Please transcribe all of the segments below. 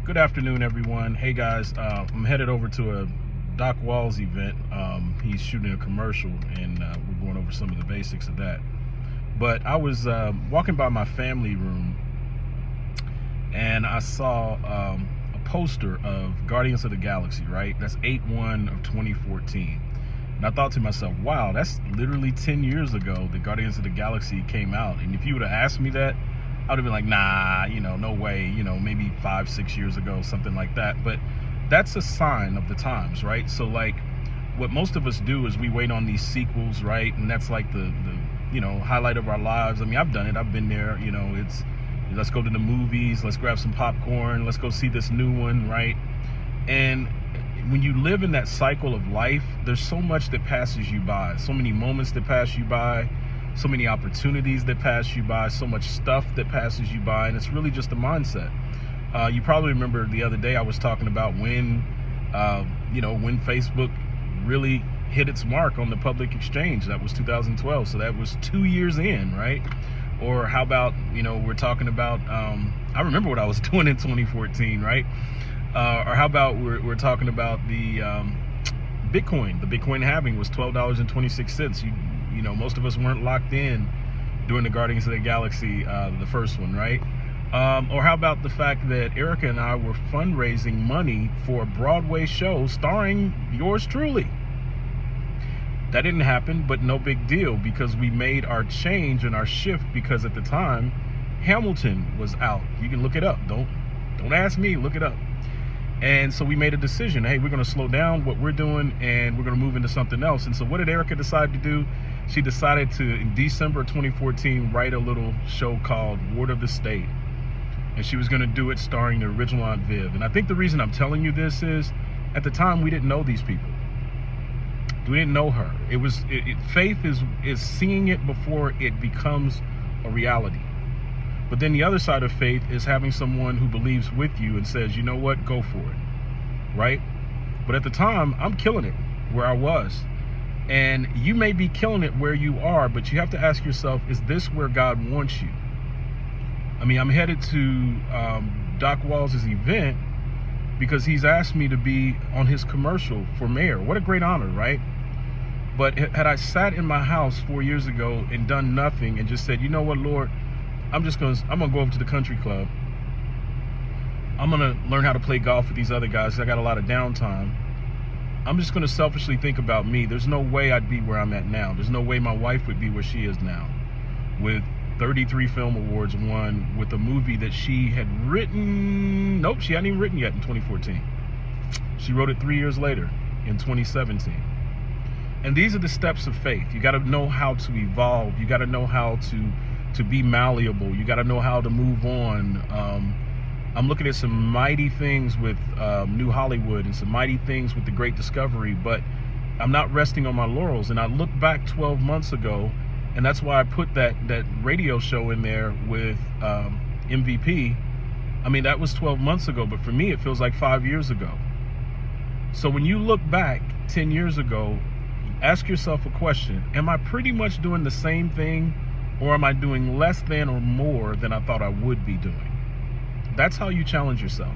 Good afternoon, everyone. Hey guys, I'm headed over to a Doc Walls event. He's shooting a commercial, and we're going over some of the basics of that. But I was walking by my family room, and I saw a poster of Guardians of the Galaxy, right? That's 8/1 of 2014. And I thought to myself, wow, that's literally 10 years ago that Guardians of the Galaxy came out. And if you would have asked me that, I would have been like, nah, no way, maybe 5-6 years ago, something like that. But that's a sign of the times, right? So like what most of us do is we wait on these sequels, right? And that's like the highlight of our lives. I mean, I've done it. I've been there. It's let's go to the movies, let's grab some popcorn, let's go see this new one, right? And when you live in that cycle of life, there's so much that passes you by, so many moments that pass you by, so many opportunities that pass you by, so much stuff that passes you by, and it's really just a mindset. You probably remember the other day I was talking about when Facebook really hit its mark on the public exchange. That was 2012, so that was 2 years in, right? Or how about, we're talking about, I remember what I was doing in 2014, right? Or how about we're talking about the Bitcoin. The Bitcoin halving was $12.26. Most of us weren't locked in during the Guardians of the Galaxy, the first one, right? Or how about the fact that Erica and I were fundraising money for a Broadway show starring yours truly. That didn't happen, but no big deal, because we made our change and our shift, because at the time, Hamilton was out. You can look it up. Don't ask me, look it up. And so we made a decision. Hey, we're going to slow down what we're doing, and we're going to move into something else. And so what did Erica decide to do? She decided to, in December 2014, write a little show called Ward of the State. And she was going to do it starring the original Aunt Viv. And I think the reason I'm telling you this is, at the time, we didn't know these people. We didn't know her. Faith is seeing it before it becomes a reality. But then the other side of faith is having someone who believes with you and says, you know what, go for it, right? But at the time, I'm killing it where I was. And you may be killing it where you are, but you have to ask yourself, is this where God wants you? I mean, I'm headed to Doc Walls' event because he's asked me to be on his commercial for mayor. What a great honor, right? But had I sat in my house 4 years ago and done nothing and just said, you know what, Lord, I'm gonna go over to the country club. I'm gonna learn how to play golf with these other guys. I got a lot of downtime. I'm just gonna selfishly think about me. There's no way I'd be where I'm at now. There's no way my wife would be where she is now, with 33 film awards won, with a movie that she had written. Nope, she hadn't even written yet in 2014. She wrote it 3 years later in 2017. And these are the steps of faith. You got to know how to evolve. You got to know how to be malleable. You got to know how to move on. I'm looking at some mighty things with New Hollywood and some mighty things with The Great Discovery, but I'm not resting on my laurels. And I look back 12 months ago, and that's why I put that radio show in there with MVP. I mean, that was 12 months ago, but for me, it feels like 5 years ago. So when you look back 10 years ago, ask yourself a question. Am I pretty much doing the same thing, or am I doing less than or more than I thought I would be doing? That's how you challenge yourself.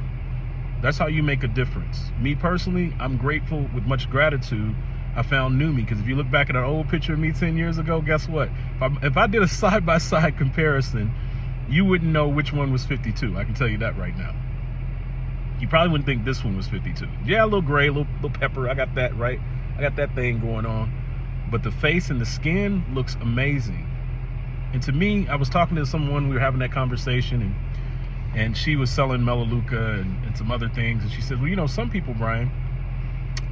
That's how you make a difference. Me personally, I'm grateful with much gratitude I found new me, because if you look back at an old picture of me 10 years ago, guess what? If I did a side-by-side comparison, you wouldn't know which one was 52. I can tell you that right now. You probably wouldn't think this one was 52. Yeah, a little gray, a little pepper. I got that, right? I got that thing going on. But the face and the skin looks amazing. And to me, I was talking to someone, we were having that conversation, and she was selling Melaleuca and some other things. And she said, well, some people, Brian,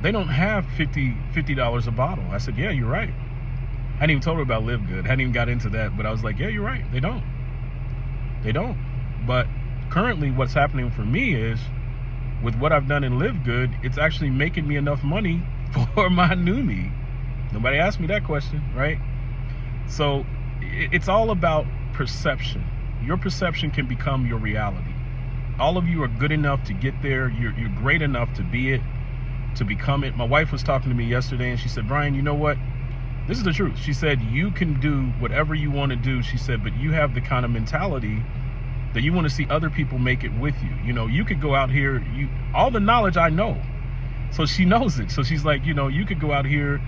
they don't have $50 a bottle. I said, yeah, you're right. I hadn't even told her about Live Good. I hadn't even got into that, but I was like, yeah, you're right. They don't. But currently what's happening for me is, with what I've done in Live Good, it's actually making me enough money for my new me. Nobody asked me that question, right? So it's all about perception. Your perception can become your reality. All of you are good enough to get there. You're great enough to be it, to become it. My wife was talking to me yesterday, and she said, Brian, you know what? This is the truth. She said, you can do whatever you want to do. She said, but you have the kind of mentality that you want to see other people make it with you. You know, you could go out here, all the knowledge I know. So she knows it. So she's like, you know, you could go out here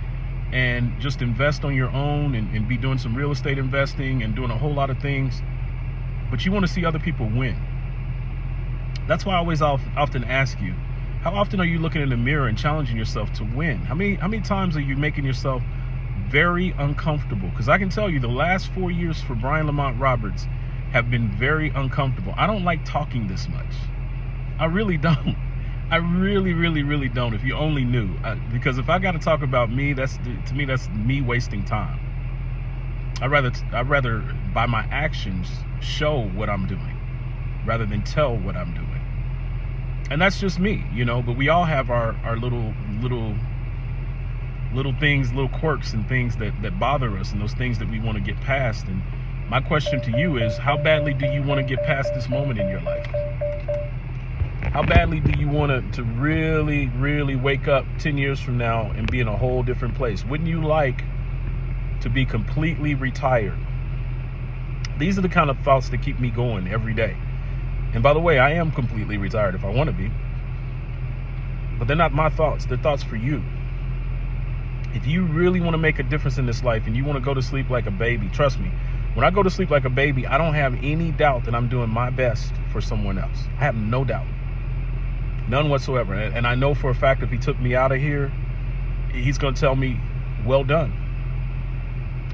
and just invest on your own and be doing some real estate investing and doing a whole lot of things. But you want to see other people win. That's why I always often ask you, how often are you looking in the mirror and challenging yourself to win? How many times are you making yourself very uncomfortable? Because I can tell you the last 4 years for Brian Lamont Roberts have been very uncomfortable. I don't like talking this much. I really don't. I really, really, really don't. If you only knew. Because if I got to talk about me, to me that's me wasting time. I'd rather by my actions show what I'm doing rather than tell what I'm doing. And that's just me, you know, but we all have our little things, little quirks and things that bother us, and those things that we want to get past. And my question to you is, how badly do you want to get past this moment in your life? How badly do you want to really, really wake up 10 years from now and be in a whole different place? Wouldn't you like to be completely retired? These are the kind of thoughts that keep me going every day. And by the way, I am completely retired if I want to be. But they're not my thoughts. They're thoughts for you. If you really want to make a difference in this life and you want to go to sleep like a baby, trust me, when I go to sleep like a baby, I don't have any doubt that I'm doing my best for someone else. I have no doubt. None whatsoever. And I know for a fact if he took me out of here, he's going to tell me, well done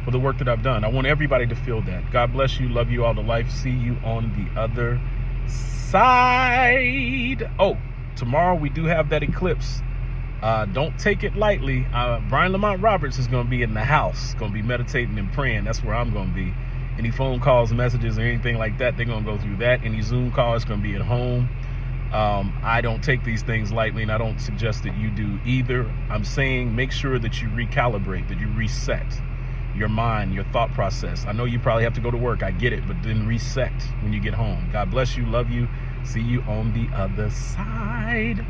for the work that I've done. I want everybody to feel that. God bless you. Love you all to life. See you on the other side. Oh, tomorrow we do have that eclipse. Don't take it lightly. Brian Lamont Roberts is going to be in the house, going to be meditating and praying. That's where I'm going to be. Any phone calls, messages, or anything like that, they're going to go through that. Any Zoom call is going to be at home. I don't take these things lightly, and I don't suggest that you do either. I'm saying make sure that you recalibrate, that you reset your mind, your thought process. I know you probably have to go to work. I get it, but then reset when you get home. God bless you. Love you. See you on the other side.